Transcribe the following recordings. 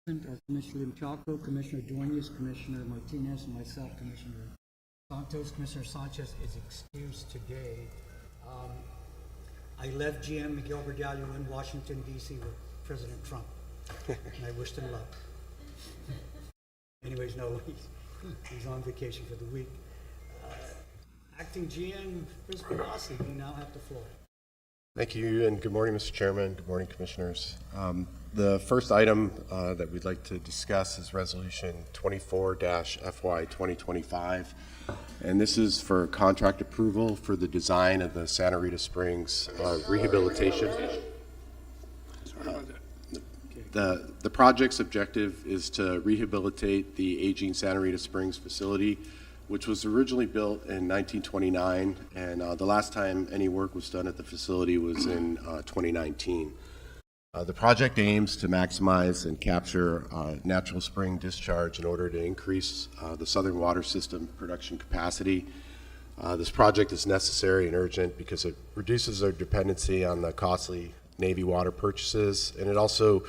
Commissioner Limchaco, Commissioner Duenas, Commissioner Martinez, and myself, Commissioner Santos. Commissioner Sanchez is excused today. I left GM Miguel Verdallo in Washington, D.C. with President Trump, and I wished him luck. Anyways, no, he's on vacation for the week. Acting GM Chris Pelosi, you now have the floor. Thank you, and good morning, Mr. Chairman. Good morning, Commissioners. The first item that we'd like to discuss is Resolution 24-FY 2025, and this is for contract approval for the design of the Santa Rita Springs rehabilitation. The project's objective is to rehabilitate the aging Santa Rita Springs facility, which was originally built in 1929, and the last time any work was done at the facility was in 2019. The project aims to maximize and capture natural spring discharge in order to increase the southern water system production capacity. This project is necessary and urgent because it reduces our dependency on the costly Navy water purchases, and it also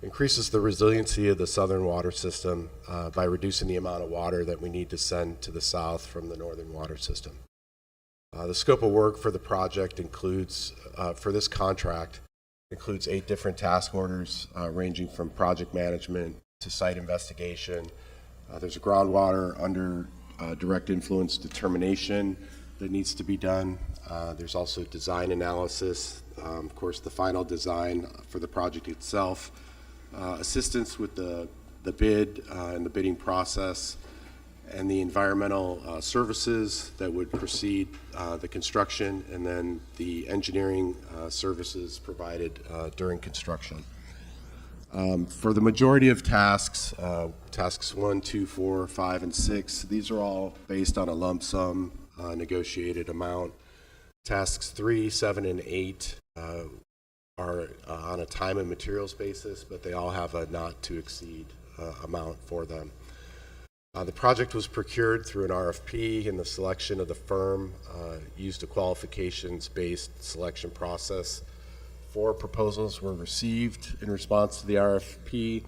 increases the resiliency of the southern water system by reducing the amount of water that we need to send to the south from the northern water system. The scope of work for the project includes, for this contract, includes 8 different task orders ranging from project management to site investigation. There's a groundwater under direct influence determination that needs to be done. There's also design analysis, of course the final design for the project itself, assistance with the bid and the bidding process, and the environmental services that would precede the construction, and then the engineering services provided during construction. For the majority of tasks, tasks 1, 2, 4, 5, and 6, these are all based on a lump sum negotiated amount. Tasks 3, 7, and 8 are on a time and materials basis, but they all have a not to exceed amount for them. The project was procured through an RFP, and the selection of the firm used a qualifications-based selection process. 4 proposals were received in response to the RFP.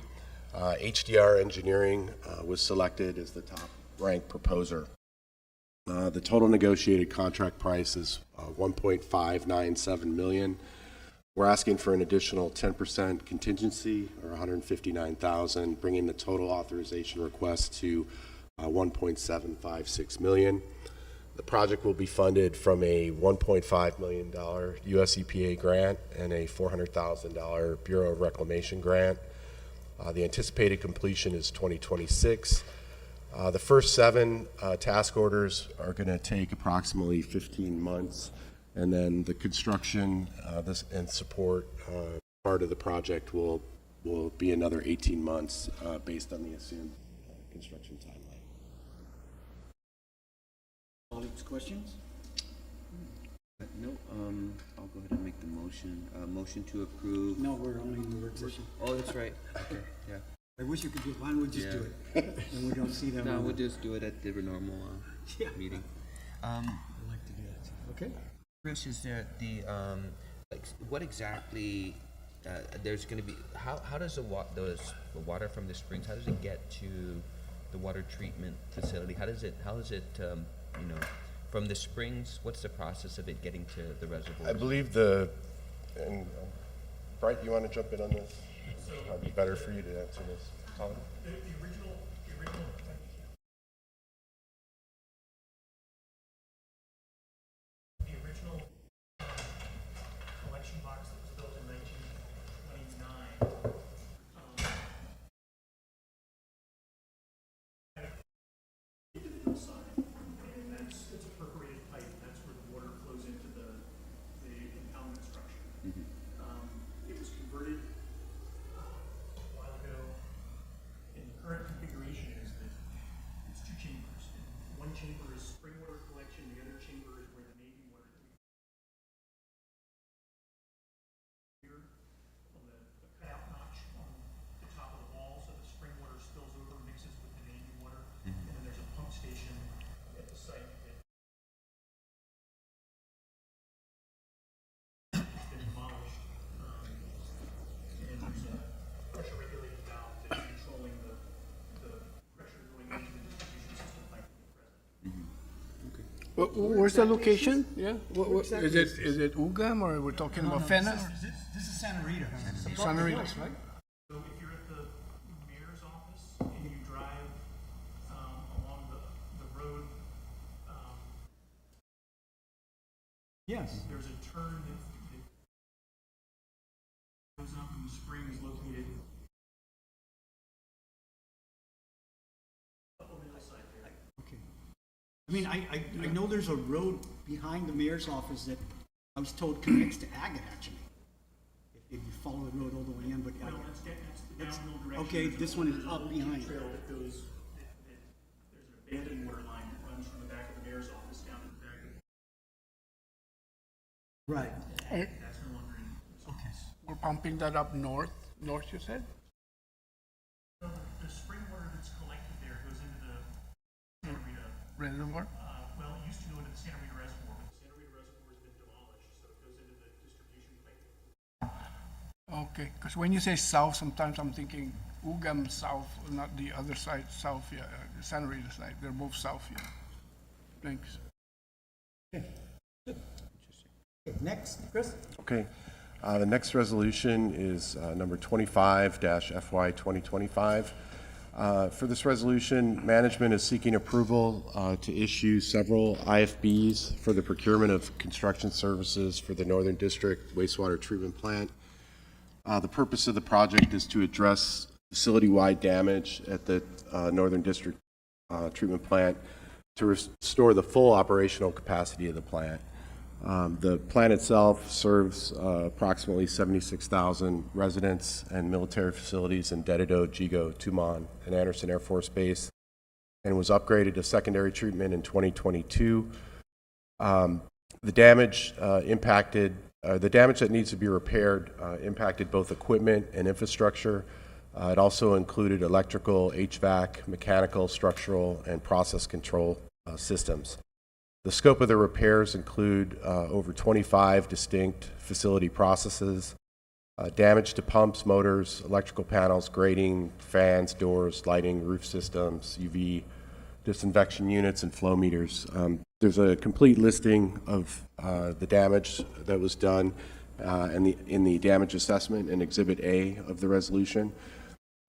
HDR Engineering was selected as the top-ranked proposer. The total negotiated contract price is $1.597 million. We're asking for an additional 10% contingency, or $159,000, bringing the total authorization request to $1.756 million. The project will be funded from a $1.5 million US EPA grant and a $400,000 Bureau of Reclamation grant. The anticipated completion is 2026. The first 7 task orders are going to take approximately 15 months. And then the construction and support part of the project will be another 18 months based on the assumed construction timeline. Colleagues, questions? No, I'll go ahead and make the motion. Motion to approve. No, we're only in the work session. Oh, that's right. Okay, yeah. I wish you could just, why don't we just do it? And we don't see them. No, we'll just do it at the normal meeting. I'd like to do that. Okay. Chris, is there the like what exactly there's going to be? How does the water from the springs? How does it get to the water treatment facility? How does it from the springs? What's the process of it getting to the reservoir? I believe and Bright, you want to jump in on this? It'd be better for you to answer this. Colin? The original collection box that was built in 1929 individual side, and it's a perforated pipe, and that's where the water flows into the impoundment structure. It was converted a while ago, and the current configuration is that Where's the location? Yeah, is it Ugam or we're talking about Fena? This is Santa Rita. Santa Rita. Right? So if you're at the mayor's office and you drive along the road, Yes. there's a turn that goes up and the spring is located up on the hillside there. Okay. I mean, I know there's a road behind the mayor's office that I was told connects to Agate, actually. If you follow the road all the way in, but. Well, that's the downhill direction. Okay, There's this a- one is there's a up little behind. trail that goes, there's an abandoned water line that runs from the back of the mayor's office down to the back of, Right. that's no longer in. Okay. We're pumping that up north you said? So the spring water that's collected there goes into the Santa Rita, Reservoir? well, it used to go into the Santa Rita Reservoir, but the Santa Rita Reservoir has been demolished, so it goes into the distribution pipe. Okay, because when you say south, sometimes I'm thinking Ugam south, not the other side, south, yeah, the Santa Rita side. They're both south, yeah. Thanks. Next, Chris? Okay. The next resolution is number 25-FY 2025. For this resolution, management is seeking approval to issue several IFBs for the procurement of construction services for the Northern District wastewater treatment plant. The purpose of the project is to address facility-wide damage at the Northern District treatment plant to restore the full operational capacity of the plant. The plant itself serves approximately 76,000 residents and military facilities in Dededo, Jigo, Tumon, and Anderson Air Force Base, and was upgraded to secondary treatment in 2022. The damage the damage that needs to be repaired impacted both equipment and infrastructure. It also included electrical, HVAC, mechanical, structural, and process control systems. The scope of the repairs include over 25 distinct facility processes, damage to pumps, motors, electrical panels, grating, fans, doors, lighting, roof systems, UV disinfection units, and flow meters. There's a complete listing of the damage that was done in the damage assessment in Exhibit A of the resolution.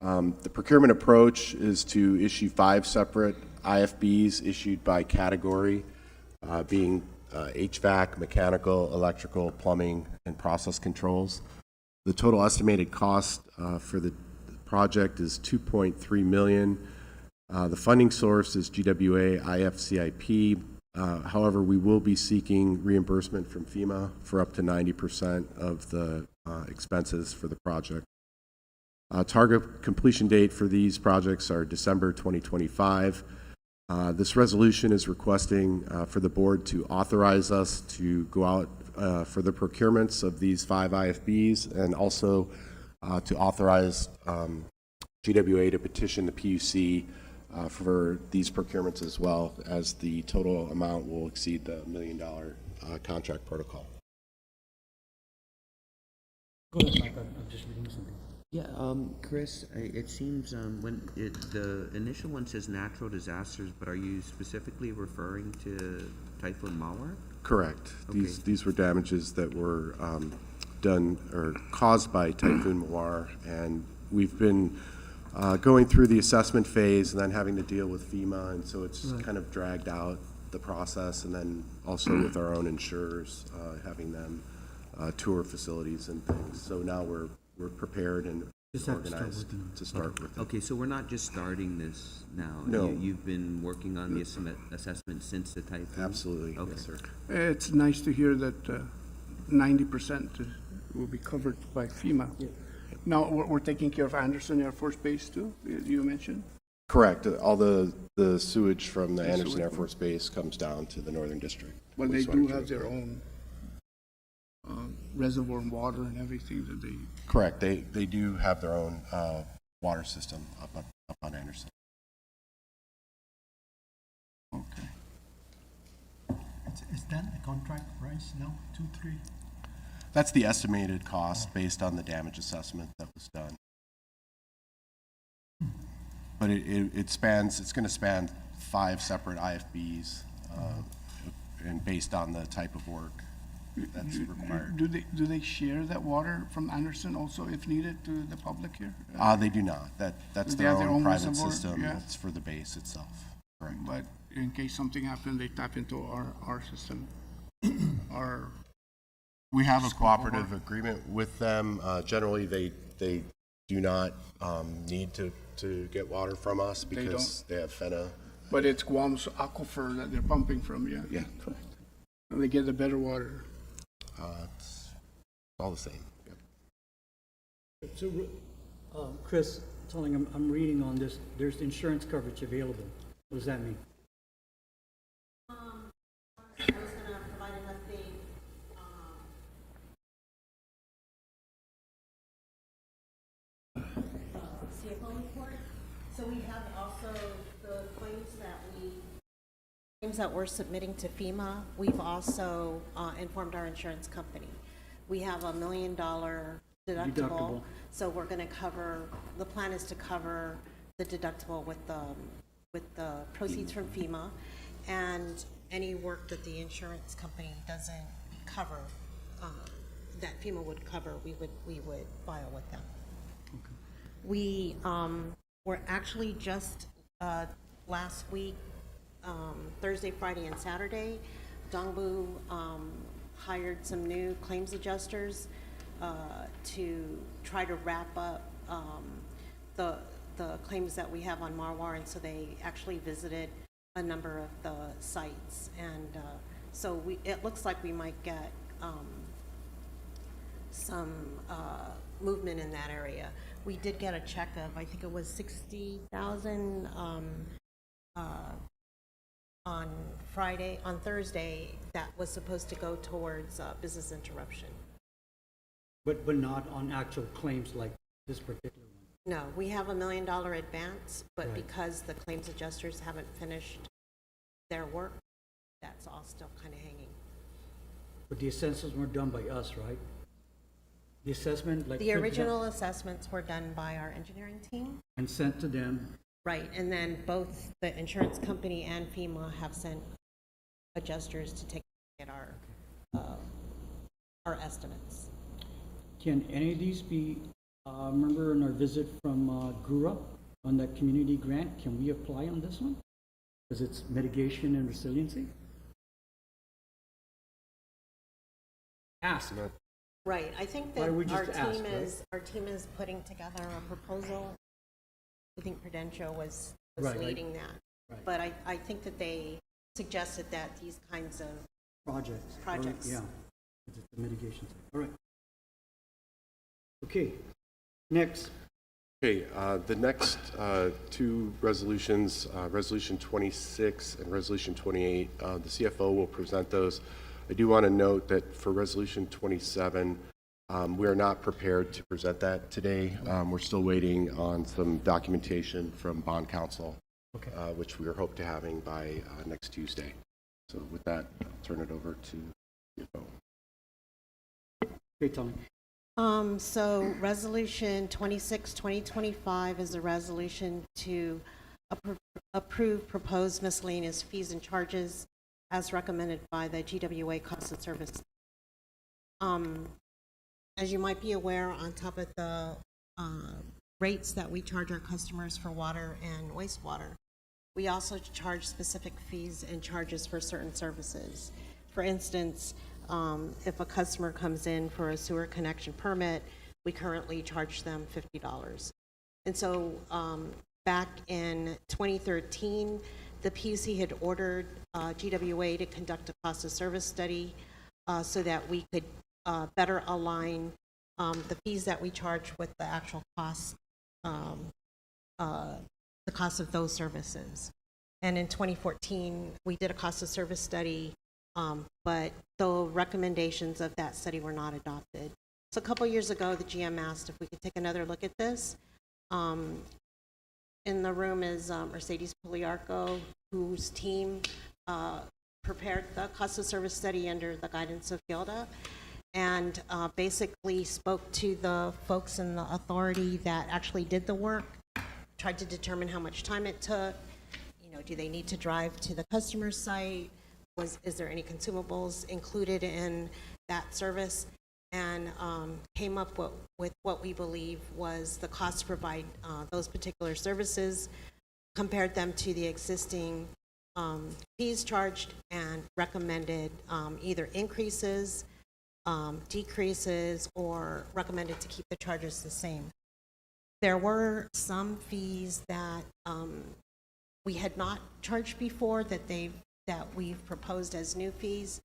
The procurement approach is to issue 5 separate IFBs issued by category, being HVAC, mechanical, electrical, plumbing, and process controls. The total estimated cost for the project is $2.3 million. The funding source is GWA IFCIP. However, we will be seeking reimbursement from FEMA for up to 90% of the expenses for the project. Target completion date for these projects are December 2025. This resolution is requesting for the board to authorize us to go out for the procurements of these 5 IFBs, and also to authorize GWA to petition the PUC for these procurements as well, as the total amount will exceed the $1 million contract protocol. Go ahead, Mike, I'm just reading something. Yeah, Chris, it seems the initial one says natural disasters, but are you specifically referring to Typhoon Mawar? Correct. Okay. These were damages that were done or caused by Typhoon Mawar, and we've been going through the assessment phase and then having to deal with FEMA, and so it's kind of dragged out the process, and then also with our own insurers, having them tour facilities and things. So now we're prepared and Just have to start organized working on it. to start with. Okay, so we're not just starting this now. No. You've been working on the assessment since the typhoon? Absolutely, Okay. yes, sir. It's nice to hear that 90% will be covered by FEMA. Now, we're taking care of Anderson Air Force Base too, you mentioned? Correct. All the sewage from the Anderson sewage. Air Force Base comes down to the Northern District. But they wastewater do treatment have their plant. own reservoir and water and everything that they, Correct. They do have their own water system up on Anderson. okay. Is that the contract price now, 2, 3? That's the estimated cost based on the damage assessment that was done. But it spans, it's going to span 5 separate IFBs and based on the type of work that's required. Do they share that water from Anderson also if needed to the public here? They do not. That's They their have their own own private reservoir, system. yeah. It's for the base itself. Correct. But in case something happened, they tap into our system. Our, We have a Scope of cooperative work. agreement with them. Generally, they do not need to get water from us They because they have FENA. but it's Guam's aquifer that they're pumping from, yeah? Yeah. And they get the better water. It's all the same. Yep. So, Chris, telling him, I'm reading on this, there's insurance coverage available. What does that mean? I was gonna provide an update, CFO report. So we have also the claims that we're submitting to FEMA. We've also informed our insurance company. We have $1 million deductible. So we're gonna cover, the plan is to cover the deductible with the proceeds from FEMA, and any work that the insurance company doesn't cover, that FEMA would cover, we would file with them. We were actually just last week, Thursday, Friday, and Saturday, Dongbu hired some new claims adjusters to try to wrap up the claims that we have on Marwar, and so they actually visited a number of the sites, and so it looks like we might get some movement in that area. We did get a check of, I think it was 60,000 on Thursday, that was supposed to go towards business interruption. But not on actual claims like this particular one. No, we have $1 million advance, but Right. because the claims adjusters haven't finished their work, that's all still kind of hanging. But the assessments were done by us, right? The assessment, like. The original assessments were done by our engineering team. And sent to them. Right, and then both the insurance company and FEMA have sent adjusters to take a look at our estimates. Can any of these be, remember in our visit from Gura on that community grant, can we apply on this one? Because it's mitigation and resiliency? Ask. Right, I think Why that don't we our just ask, team right? our team is putting together a proposal. I think Prudential was Right. leading that. Right. But I think that they suggested that these kinds of Projects. Projects. Yeah, it's the mitigation. All right. Okay, next. Okay, the next two resolutions, Resolution 26 and Resolution 28, the CFO will present those. I do want to note that for Resolution 27, we are not prepared to present that today. We're still waiting on some documentation from bond counsel, Okay. which we are hope to having by next Tuesday. So with that, I'll turn it over to CFO. Okay, Tony. So Resolution 26, 2025 is a resolution to approve proposed miscellaneous fees and charges as recommended by the GWA Cost of Service. As you might be aware, on top of the rates that we charge our customers for water and wastewater, we also charge specific fees and charges for certain services. For instance, if a customer comes in for a sewer connection permit, we currently charge them $50. And so back in 2013, the PUC had ordered GWA to conduct a cost of service study so that we could better align the fees that we charge with the actual cost, the cost of those services. And in 2014, we did a cost of service study, but the recommendations of that study were not adopted. So a couple years ago, the GM asked if we could take another look at this. In the room is Mercedes Poliarco, whose team prepared the cost of service study under the guidance of GILDA, and basically spoke to the folks in the authority that actually did the work, tried to determine how much time it took, you know, do they need to drive to the customer site, is there any consumables included in that service? And came up with what we believe was the cost to provide those particular services, compared them to the existing fees charged, and recommended either increases, decreases, or recommended to keep the charges the same. There were some fees that we had not charged before that we've proposed as new fees.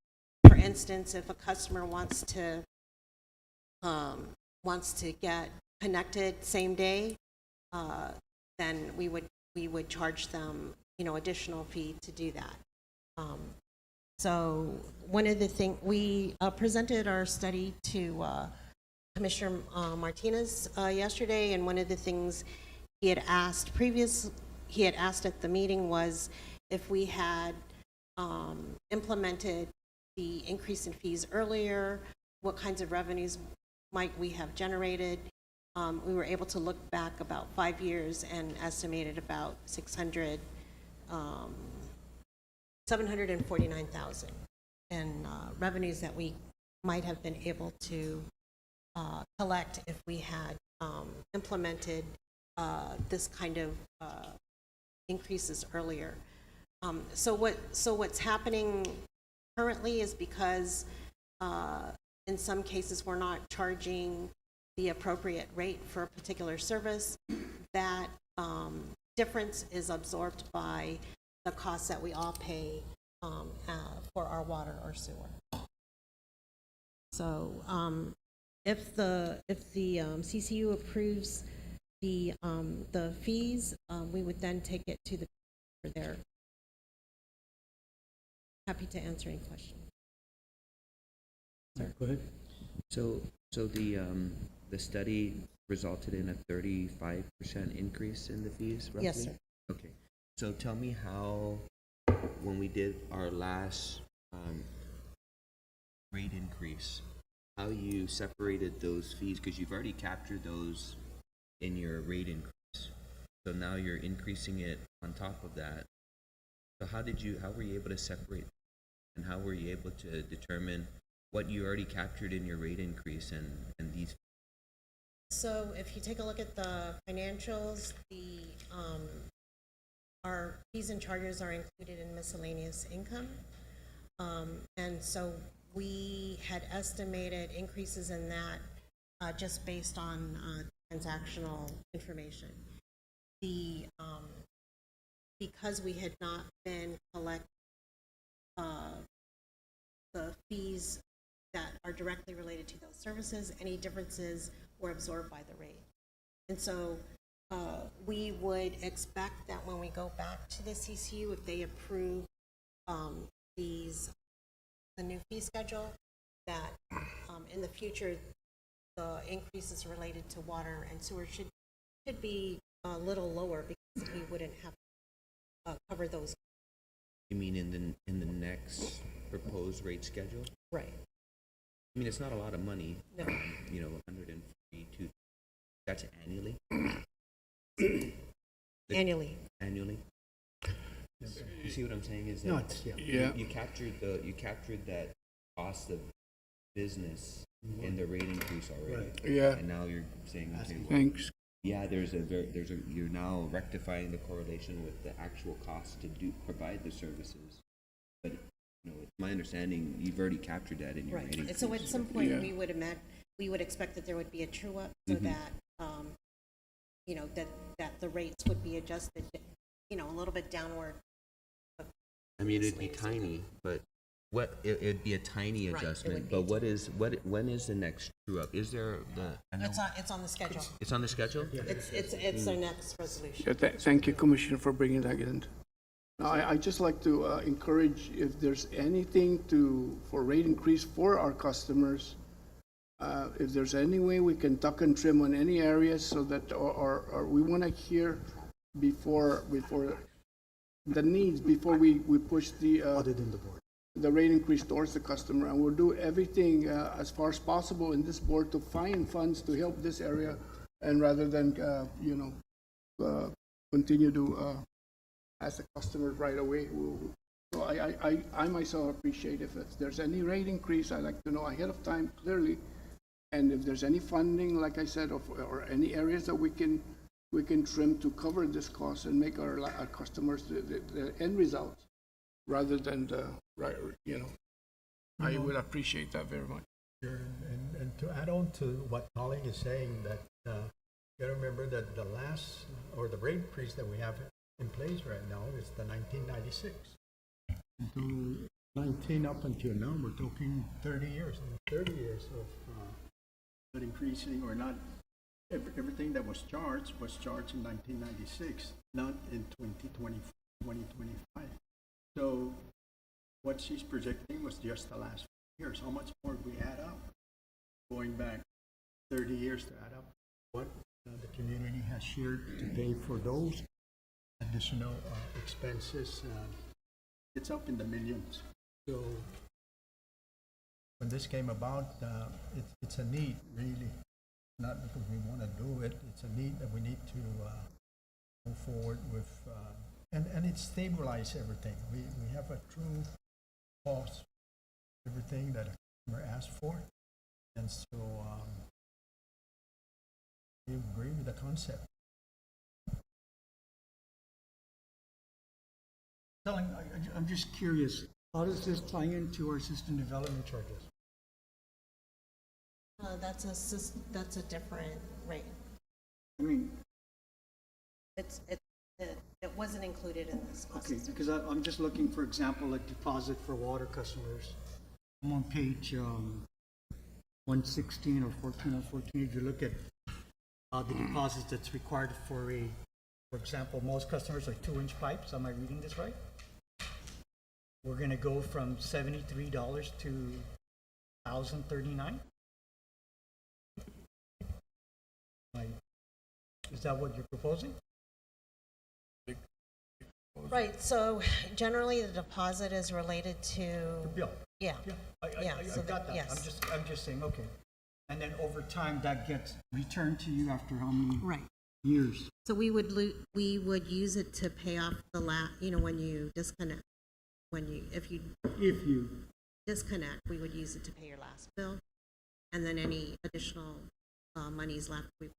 For instance, if a customer wants to get connected same day, then we would charge them, additional fee to do that. So one of the things, we presented our study to Commissioner Martinez yesterday, and one of the things he had asked at the meeting was if we had implemented the increase in fees earlier, what kinds of revenues might we have generated. We were able to look back about 5 years and estimated about $749,000 in revenues that we might have been able to collect if we had implemented this kind of increases earlier. So what's happening currently is because in some cases we're not charging the appropriate rate for a particular service, that difference is absorbed by the costs that we all pay for our water or sewer. So if the CCU approves the fees, we would then take it to the for their. Happy to answer any questions. Go ahead. So the study resulted in a 35% increase in the fees, roughly? Yes, sir. Okay. So tell me how, when we did our last rate increase, how you separated those fees, because you've already captured those in your rate increase. So now you're increasing it on top of that. So how were you able to separate, and how were you able to determine what you already captured in your rate increase and these? So if you take a look at the financials, our fees and charges are included in miscellaneous income. And so we had estimated increases in that just based on transactional information. Because we had not been collecting the fees that are directly related to those services, any differences were absorbed by the rate. And so we would expect that when we go back to the CCU, if they approve the new fee schedule, that in the future, the increases related to water and sewer should be a little lower, because we wouldn't have to cover those. You mean in the next proposed rate schedule? Right. I mean, it's not a lot of money. No. 142. That's annually. Annually. Annually. You see what I'm saying? Is that No, it's, yeah. Yeah. you captured that cost of business in the rate increase already. Yeah. And now you're saying, okay, well, Thanks. yeah, you're now rectifying the correlation with the actual cost to provide the services. But it's my understanding you've already captured that in your rate Right. increase. So at some point, Yeah. we would expect that there would be a true up, so that that the rates would be adjusted, a little bit downward. I mean, it'd be tiny, but it'd be a tiny Right, it adjustment. would But be. when is the next true up? Is there I know It's on the schedule. it's on the schedule? It's our next resolution. Yeah, thank you, Commissioner, for bringing that in. Now, I just like to encourage, if there's anything for rate increase for our customers, if there's any way we can tuck and trim on any areas, so that, or we want to hear before the needs, before we push the rate increase towards the customer. And we'll do everything as far as possible in this board to find funds to help this area, and rather than continue to ask the customers right away. We'll So I myself appreciate if there's any rate increase, I'd like to know ahead of time clearly. And if there's any funding, like I said, or any areas that we can trim to cover this cost and make our customers the end results rather than the, right, you know, I would appreciate that very much. Sure, and to add on to what Colin is saying, that you gotta remember that the last, or the rate increase that we have in place right now is the 1996. Until 19 up until now, we're talking 30 years, and 30 years of not increasing or not, everything that was charged in 1996, not in 2025. So what she's projecting was just the last years. How much more we add up? Going back 30 years to add up what the community has shared to pay for those additional expenses, it's up in the millions. So when this came about, it's a need, really, not because we want to do it. It's a need that we need to move forward with, and it stabilizes everything. We have a true cost, everything that a customer asked for, and so we agree with the concept. I'm just curious, how does this tie into our system development charges? That's a different rate. I mean, It wasn't included in this cost. okay, because I'm just looking, for example, like deposit for water customers. I'm on page 116 or 14 or 14. If you look at the deposits that's required for example, most customers are 2-inch pipes. Am I reading this right? We're going to go from $73 to $1,039. Is that what you're proposing? Right, so generally the deposit is related to, The bill. yeah. I so got that. yes. I'm just saying, okay. And then over time, that gets returned to you after how many Right. years? So we would use it to pay off the when you disconnect. If you disconnect, we would use it to pay your last bill, and then any additional monies left, we.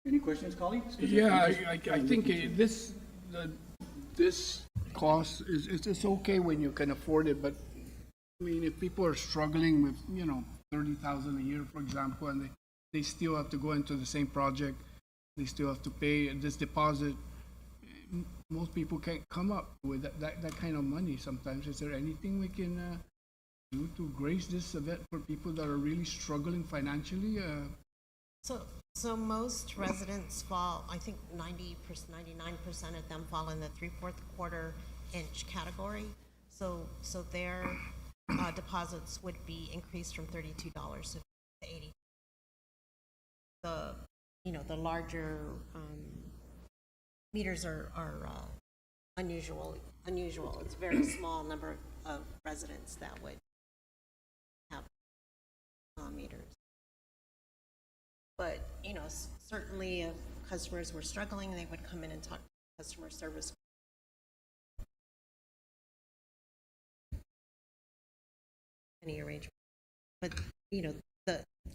Any questions, colleagues? 'Cause Yeah, I'm just I think this cost it's okay when you can afford it, but I mean, if people are struggling with, you know, 30,000 a year, for example, and they still have to go into the same project, they still have to pay this deposit, most people can't come up with that kind of money sometimes. Is there anything we can do to grace this event for people that are really struggling financially? So most residents fall, I think 99% of them fall in the 3/4 inch category. So their deposits would be increased from $32 to $80. The larger meters are unusual. It's a very small number of residents that would have meters. But, certainly if customers were struggling, they would come in and talk to customer service. Any arrangement. But,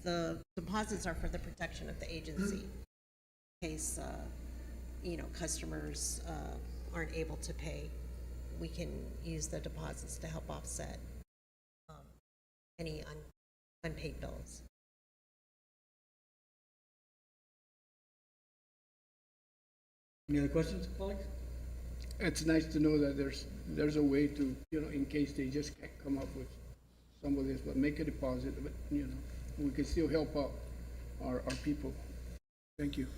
the deposits are for the protection of the agency. In case, customers aren't able to pay, we can use the deposits to help offset any unpaid bills. Any other questions, colleagues? It's nice to know that there's a way to, in case they just can't come up with some of this, but make a deposit, but, we can still help out our people. Thank you.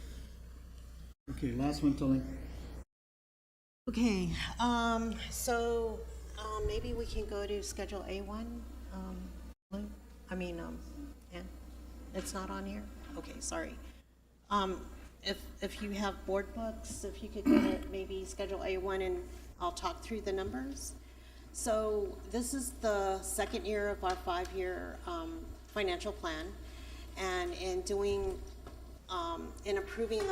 Okay, last one, Tony. Okay, so maybe we can go to Schedule A1, Lou? Ann? It's not on here? Okay, sorry. If you have board books, if you could go to maybe Schedule A1 and I'll talk through the numbers. So this is the second year of our 5-year financial plan. And in approving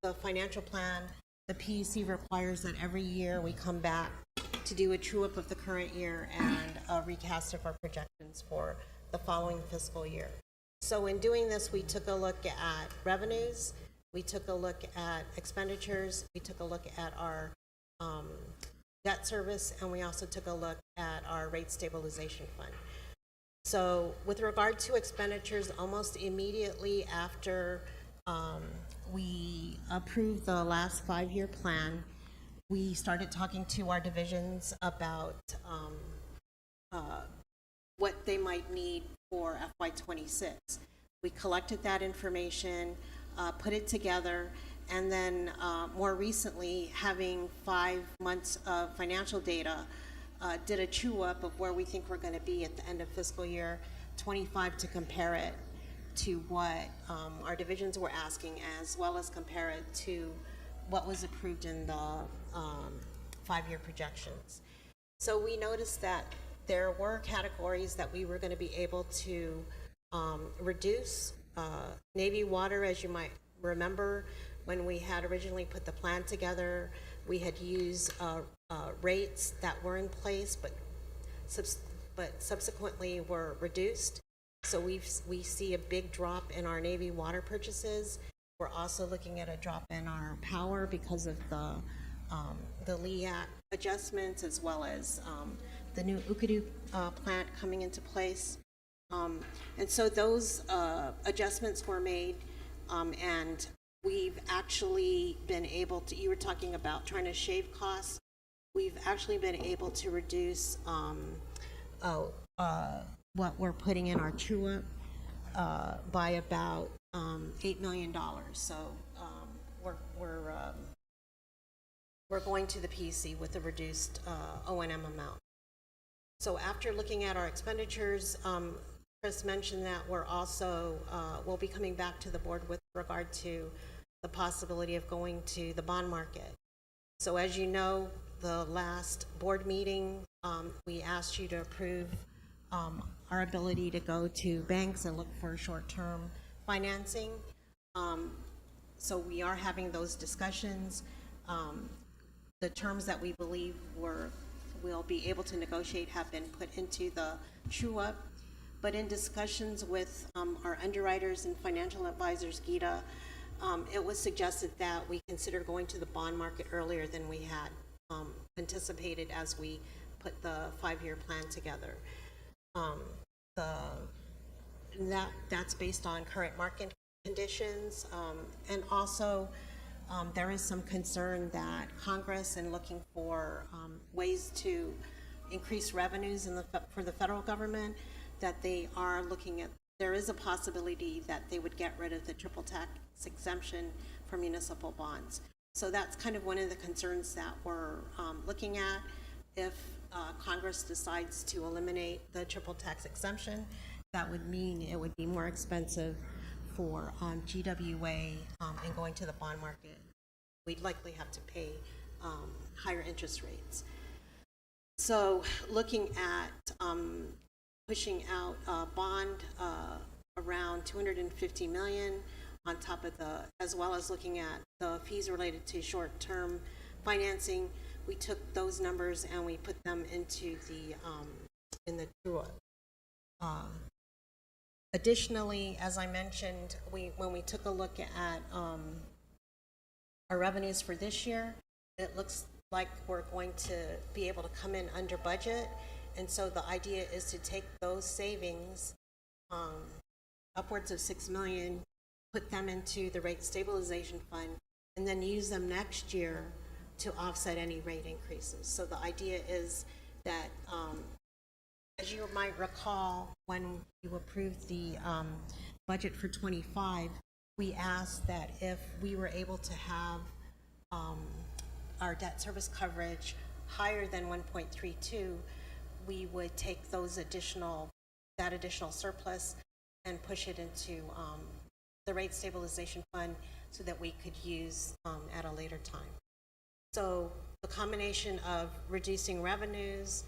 the financial plan, the PUC requires that every year we come back to do a true-up of the current year and a recast of our projections for the following fiscal year. So in doing this, we took a look at revenues, we took a look at expenditures, we took a look at our debt service, and we also took a look at our rate stabilization fund. So with regard to expenditures, almost immediately after we approved the last 5-year plan, we started talking to our divisions about what they might need for FY26. We collected that information, put it together, and then more recently, having 5 months of financial data, did a chew-up of where we think we're going to be at the end of fiscal year 25 to compare it to what our divisions were asking, as well as compare it to what was approved in the 5-year projections. So we noticed that there were categories that we were going to be able to reduce. Navy water, as you might remember, when we had originally put the plan together, we had used rates that were in place, but subsequently were reduced. So we see a big drop in our Navy water purchases. We're also looking at a drop in our power because of the LEAC adjustments, as well as the new Ukadu plant coming into place. And so those adjustments were made, and we've actually been able to, you were talking about trying to shave costs, we've actually been able to reduce what we're putting in our true-up by about $8 million. So we're going to the PC with a reduced O&M amount. So after looking at our expenditures, Chris mentioned that we're also we'll be coming back to the board with regard to the possibility of going to the bond market. So as you know, the last board meeting, we asked you to approve our ability to go to banks and look for short-term financing. So we are having those discussions. The terms that we believe we'll be able to negotiate have been put into the true-up. But in discussions with our underwriters and financial advisors, Gita, it was suggested that we consider going to the bond market earlier than we had anticipated as we put the 5-year plan together. That's based on current market conditions, and also there is some concern that Congress, in looking for ways to increase revenues for the federal government, that they are looking at, there is a possibility that they would get rid of the triple tax exemption for municipal bonds. So that's kind of one of the concerns that we're looking at. If Congress decides to eliminate the triple tax exemption, that would mean it would be more expensive for GWA and going to the bond market. We'd likely have to pay higher interest rates. So looking at pushing out a bond around $250 million on top of as well as looking at the fees related to short-term financing, we took those numbers and we put them into in the true-up. Additionally, as I mentioned, when we took a look at our revenues for this year, it looks like we're going to be able to come in under budget. And so the idea is to take those savings, upwards of $6 million, put them into the rate stabilization fund, and then use them next year to offset any rate increases. So the idea is that, as you might recall, when you approved the budget for 25, we asked that if we were able to have our debt service coverage higher than 1.32, we would take that additional surplus and push it into the rate stabilization fund so that we could use at a later time. So the combination of reducing revenues,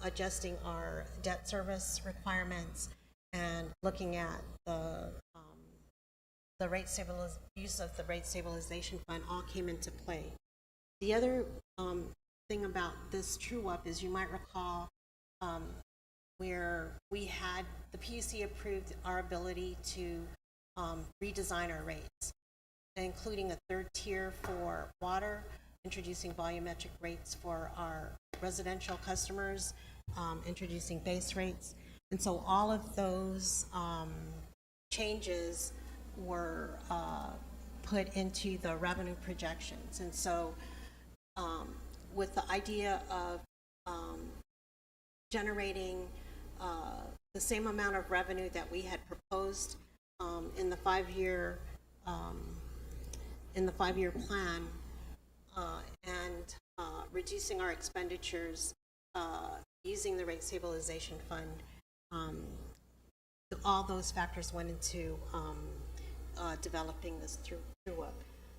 adjusting our debt service requirements, and looking at the use of the rate stabilization fund all came into play. The other thing about this true-up is you might recall where we had, the PUC approved our ability to redesign our rates, including a third tier for water, introducing volumetric rates for our residential customers, introducing base rates. And so all of those changes were put into the revenue projections. And so with the idea of generating the same amount of revenue that we had proposed in the five-year plan, and reducing our expenditures using the rate stabilization fund, all those factors went into developing this true-up.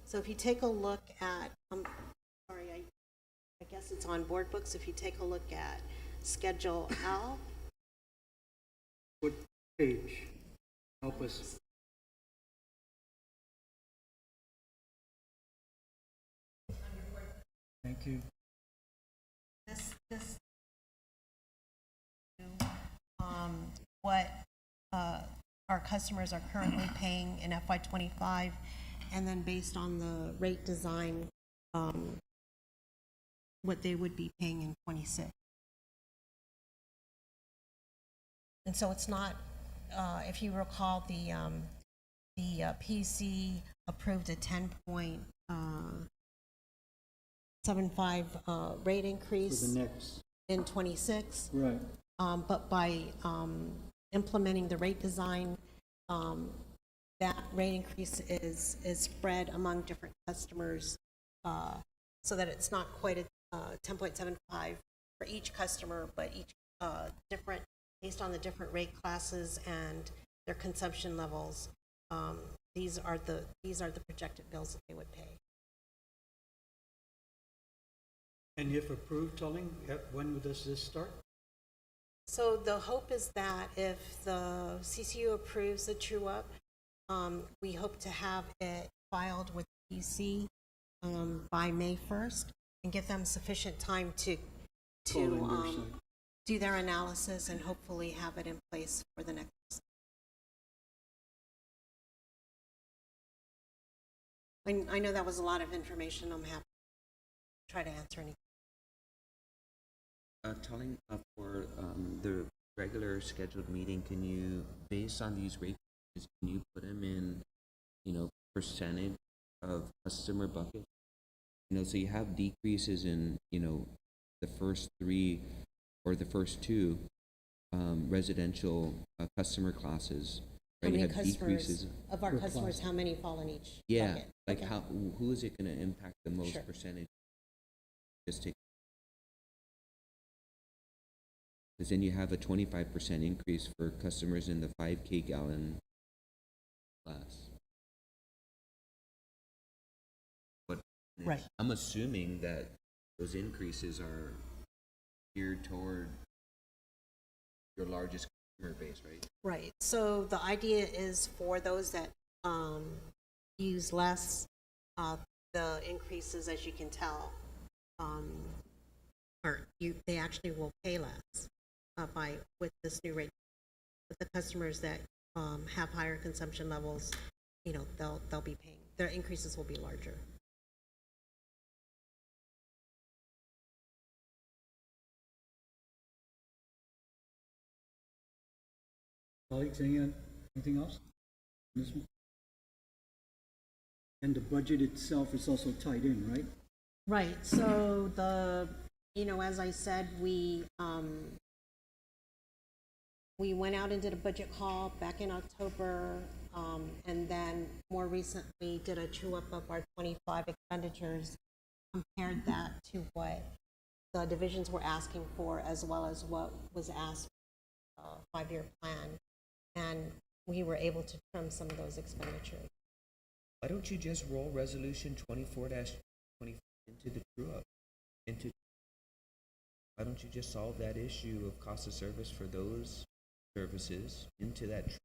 So if you take a look at, I guess it's on board books. If you take a look at Schedule L, What page? Help us. Thank you. this what our customers are currently paying in FY '25, and then based on the rate design, what they would be paying in '26. And so it's not, if you recall, the PUC approved a 10.75 rate increase For the next, in '26. right. But by implementing the rate design, that rate increase is spread among different customers, so that it's not quite a 10.75 for each customer, but each different, based on the different rate classes and their consumption levels. These are the projected bills that they would pay. And if approved, Tulling, when does this start? So the hope is that if the CCU approves the true-up, we hope to have it filed with PC by May 1st and give them sufficient time to do their analysis and hopefully have it in place for the next. I know that was a lot of information. I'm happy to try to answer any. Telling for the regular scheduled meeting, can you, based on these rate changes, can you put them in, percentage of customer bucket? So you have decreases in, the first three or the first two residential customer classes. How Right? You many have customers, decreases. of our customers, how many fall in each Yeah, bucket? like Okay. who is it going to impact the most Sure. percentage? Just take. Because then you have a 25% increase for customers in the 5K gallon class. But Right. I'm assuming that those increases are geared toward your largest customer base, right? Right, so the idea is for those that use less, the increases, as you can tell, they actually will pay less with this new rate. With the customers that have higher consumption levels, they'll be paying, their increases will be larger. Colleagues, anything else? on this one? And the budget itself is also tied in, right? Right, so as I said, we went out and did a budget call back in October, and then more recently did a true-up of our '25 expenditures, compared that to what the divisions were asking for, as well as what was asked for the five-year plan, and we were able to trim some of those expenditures. Why don't you just roll resolution 24-24 into the true-up? Why don't you just solve that issue of cost of service for those services into that?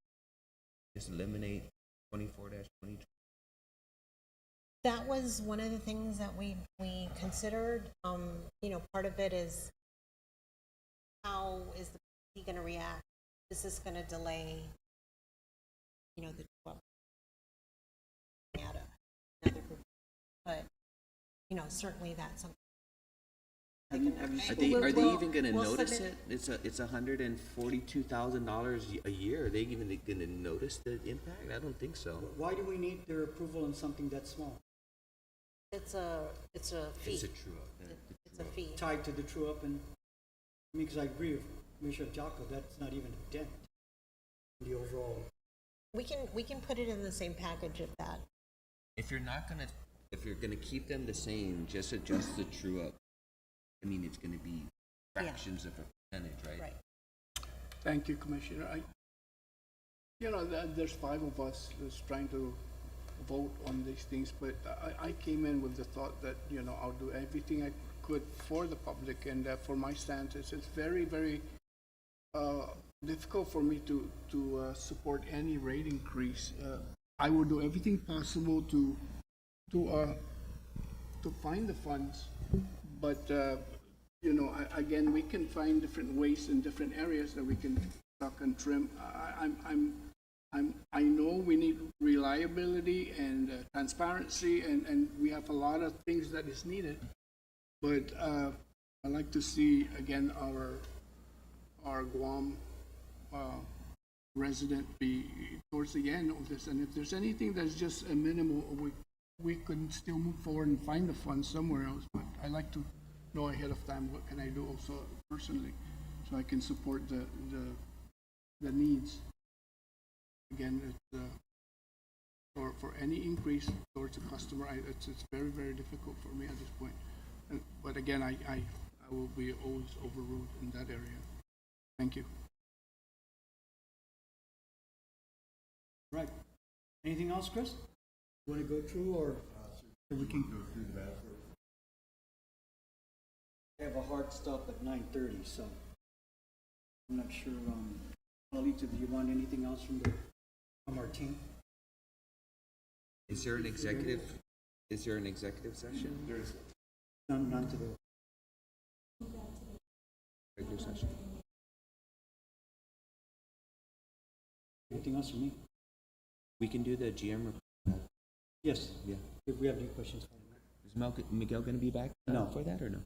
Just eliminate 24-20? That was one of the things that we considered. You know, part of it is how is the he going to react? Is this going to delay, you know, the at another group? But, you know, certainly that's something. Are they even gonna notice it? It's $142,000 a year. Are they even gonna notice the impact? I don't think so. Why do we need their approval on something that small? It's a fee. It's a true up. It's a fee. Tied to the true up and, I mean, because I agree with Commissioner Jocko, that's not even a dent in the overall. We can put it in the same package of that. If you're gonna keep them the same, just adjust the true up. I mean, it's gonna be fractions of a percentage, right? Right. Thank you, Commissioner. You know, there's 5 of us that's trying to vote on these things, but I came in with the thought that, you know, I'll do everything I could for the public, and for my stance, it's very, very difficult for me to support any rate increase. I will do everything possible to find the funds, but you know, again, we can find different ways in different areas that we can tuck and trim. I know we need reliability and transparency, and we have a lot of things that is needed. But I like to see again our Guam resident be towards the end of this, and if there's anything that's just a minimal, we can still move forward and find the funds somewhere else. But I like to know ahead of time what can I do also personally, so I can support the needs. Again, it's, for any increase towards the customer, it's very, very difficult for me at this point. But again, I will be always overruled in that area. Thank you. Right. Anything else, Chris? Want to go through, or we can go through that? I have a hard stop at 9:30, so I'm not sure. Colleagues, if you want anything else from our team? Is there an executive session? There is none to the Regular session. anything else from me? We can do the GM report. Yes. Yeah. If we have any questions. Is Miguel gonna be back No. for that or no?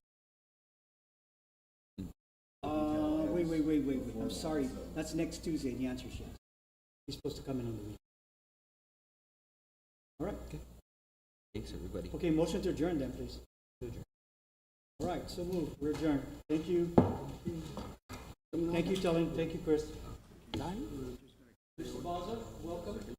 Wait. I'm sorry. That's next Tuesday. The answer is yes. He's supposed to come in on the week. All right. Okay. Thanks, everybody. Okay, motion to adjourn then, please. All right, so move. We're adjourned. Thank you. Thank you, Tellen. Thank you, Chris. Mr. Baza, welcome.